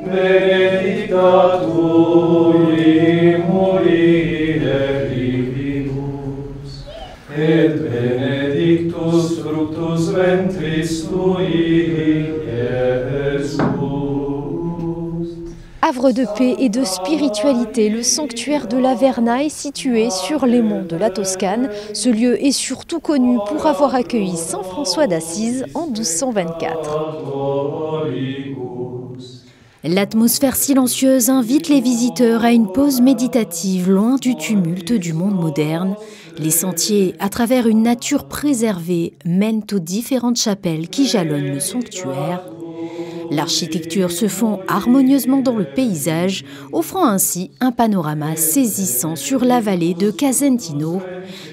benedicta tu in mulieribus, et benedictus fructus ventris tui, Iesus. Havre de paix et de spiritualité, le sanctuaire de l'Averna est situé sur les monts de la Toscane. Ce lieu est surtout connu pour avoir accueilli saint François d'Assise en 1224. L'atmosphère silencieuse invite les visiteurs à une pause méditative loin du tumulte du monde moderne. Les sentiers, à travers une nature préservée, mènent aux différentes chapelles qui jalonnent le sanctuaire. L'architecture se fond harmonieusement dans le paysage, offrant ainsi un panorama saisissant sur la vallée de Casentino.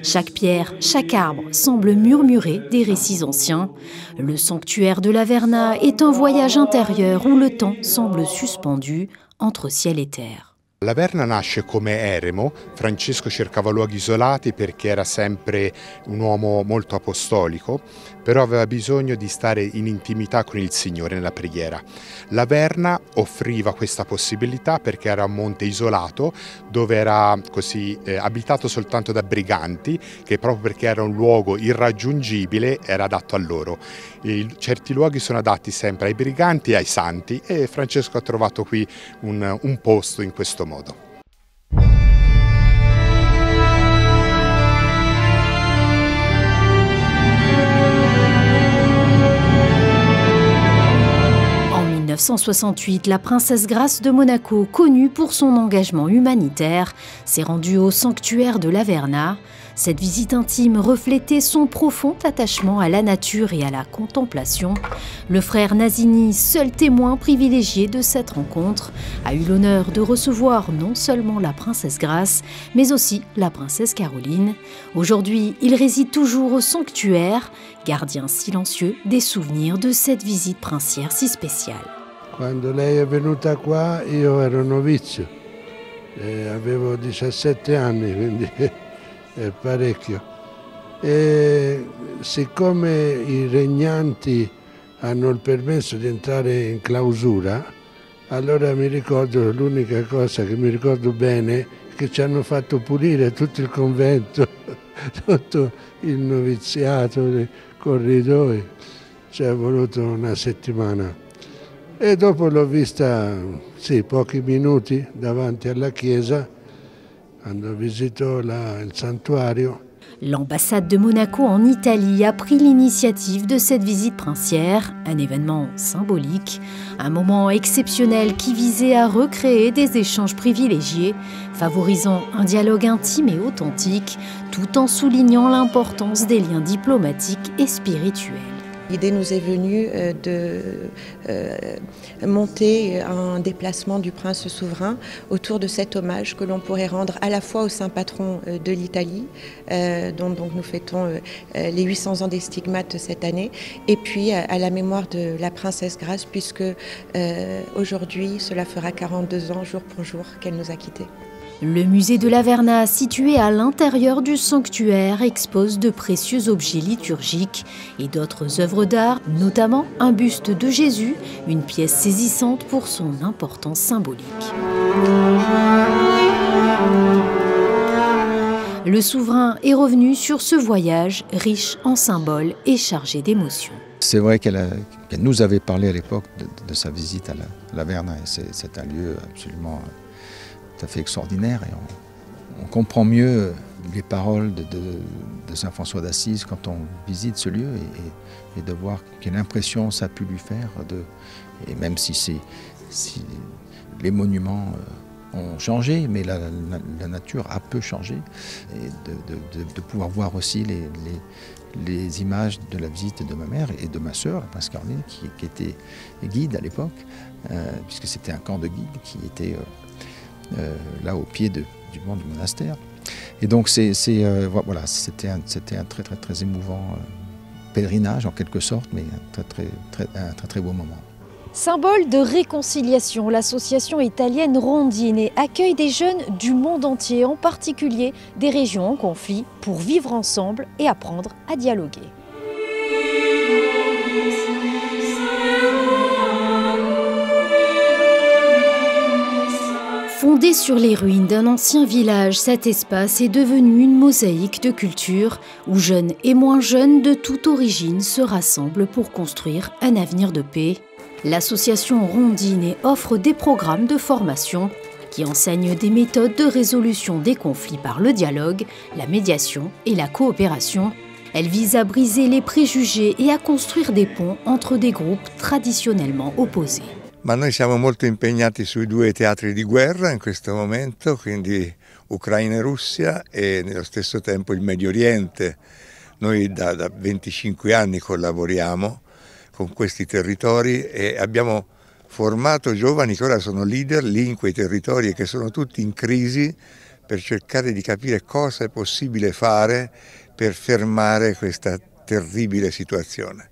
Chaque pierre, chaque arbre semble murmurer des récits anciens. Le sanctuaire de l'Averna est un voyage intérieur où le temps semble suspendu entre ciel et terre. L'Averna nasce come eremo. Francesco cercava luoghi isolati perché era sempre un uomo molto apostolico, però aveva bisogno di stare in intimità con il Signore nella preghiera. L'Averna offriva questa possibilità perché era un monte isolato dove era così abitato soltanto da briganti, che proprio perché era un luogo irraggiungibile era adatto a loro. Certi luoghi sono adatti sempre ai briganti e ai santi e Francesco ha trovato qui un posto in questo modo. En 1968, la princesse Grace de Monaco, connue pour son engagement humanitaire, s'est rendue au sanctuaire de l'Averna. Cette visite intime reflétait son profond attachement à la nature et à la contemplation. Le frère Nasini, seul témoin privilégié de cette rencontre, a eu l'honneur de recevoir non seulement la princesse Grace, mais aussi la princesse Caroline. Aujourd'hui, il réside toujours au sanctuaire, gardien silencieux des souvenirs de cette visite princière si spéciale. Quando lei è venuta qua io ero novizio, avevo 17 anni, quindi è parecchio. E siccome i regnanti hanno il permesso di entrare in clausura, allora mi ricordo, l'unica cosa che mi ricordo bene è che ci hanno fatto pulire tutto il convento, tutto il noviziato, i corridoi, ci è voluto una settimana. E dopo l'ho vista, sì, pochi minuti davanti alla chiesa, quando visitò il santuario. L'ambassade de Monaco en Italie a pris l'initiative de cette visite princière, un événement symbolique, un moment exceptionnel qui visait à recréer des échanges privilégiés, favorisant un dialogue intime et authentique, tout en soulignant l'importance des liens diplomatiques et spirituels. L'idée nous est venue de monter un déplacement du prince souverain autour de cet hommage que l'on pourrait rendre à la fois au saint patron de l'Italie, dont donc nous fêtons les 800 ans des stigmates cette année, et puis à la mémoire de la princesse Grace, puisque aujourd'hui cela fera 42 ans jour pour jour qu'elle nous a quittés. Le musée de l'Averna, situé à l'intérieur du sanctuaire, expose de précieux objets liturgiques et d'autres œuvres d'art, notamment un buste de Jésus, une pièce saisissante pour son importance symbolique. Le souverain est revenu sur ce voyage riche en symboles et chargé d'émotions. C'est vrai qu'elle nous avait parlé à l'époque de sa visite à l'Averna. C'est un lieu absolument tout à fait extraordinaire et on comprend mieux les paroles de saint François d'Assise quand on visite ce lieu et de voir quelle impression ça a pu lui faire. Et même si les monuments ont changé, mais la nature a peu changé, et de pouvoir voir aussi les images de la visite de ma mère et de ma sœur, la princesse Caroline, qui était guide à l'époque, puisque c'était un camp de guides qui était là au pied du banc du monastère. Et donc voilà, c'était un très émouvant pèlerinage en quelque sorte, mais un très beau moment. Symbole de réconciliation, l'association italienne Rondine accueille des jeunes du monde entier, en particulier des régions en conflit, pour vivre ensemble et apprendre à dialoguer. Fondé sur les ruines d'un ancien village, cet espace est devenu une mosaïque de culture où jeunes et moins jeunes de toute origine se rassemblent pour construire un avenir de paix. L'association Rondine offre des programmes de formation qui enseignent des méthodes de résolution des conflits par le dialogue, la médiation et la coopération. Elle vise à briser les préjugés et à construire des ponts entre des groupes traditionnellement opposés. Ma noi siamo molto impegnati sui due teatri di guerra in questo momento, quindi Ucraina e Russia, e nello stesso tempo il Medio Oriente. Noi da 25 anni collaboriamo con questi territori e abbiamo formato giovani che ora sono leader lì in quei territori e che sono tutti in crisi per cercare di capire cosa è possibile fare per fermare questa terribile situazione.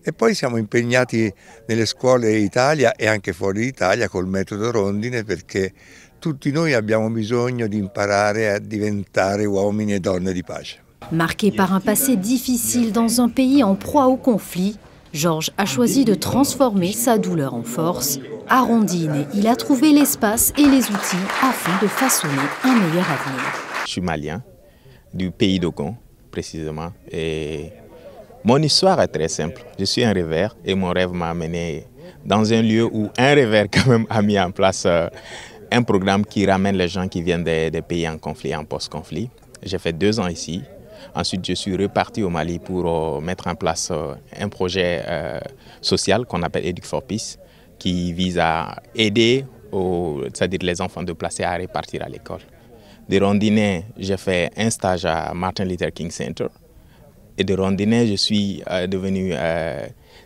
E poi siamo impegnati nelle scuole in Italia e anche fuori d'Italia col metodo Rondine perché tutti noi abbiamo bisogno di imparare a diventare uomini e donne di pace. Marqué par un passé difficile dans un pays en proie au conflit, Georges a choisi de transformer sa douleur en force. À Rondine, il a trouvé l'espace et les outils afin de façonner un meilleur avenir. Je suis malien, du pays d'Ogon précisément. Et mon histoire est très simple. Je suis un rêveur et mon rêve m'a amené dans un lieu où un rêveur quand même a mis en place un programme qui ramène les gens qui viennent des pays en conflit, en post-conflit. J'ai fait 2 ans ici. Ensuite, je suis reparti au Mali pour mettre en place un projet social qu'on appelle Educ for Peace, qui vise à aider c'est-à-dire les enfants déplacés à repartir à l'école. De Rondine, j'ai fait un stage à Martin Luther King Center. Et de Rondine, je suis devenu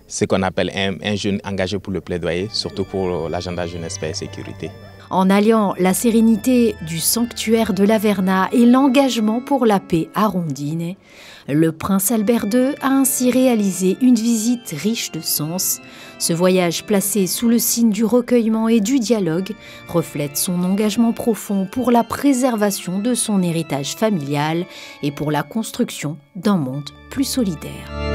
ce qu'on appelle un jeune engagé pour le plaidoyer, surtout pour l'agenda jeunesse, paix et sécurité. En alliant la sérénité du sanctuaire de l'Averna et l'engagement pour la paix à Rondine, le prince Albert II a ainsi réalisé une visite riche de sens. Ce voyage placé sous le signe du recueillement et du dialogue reflète son engagement profond pour la préservation de son héritage familial et pour la construction d'un monde plus solidaire.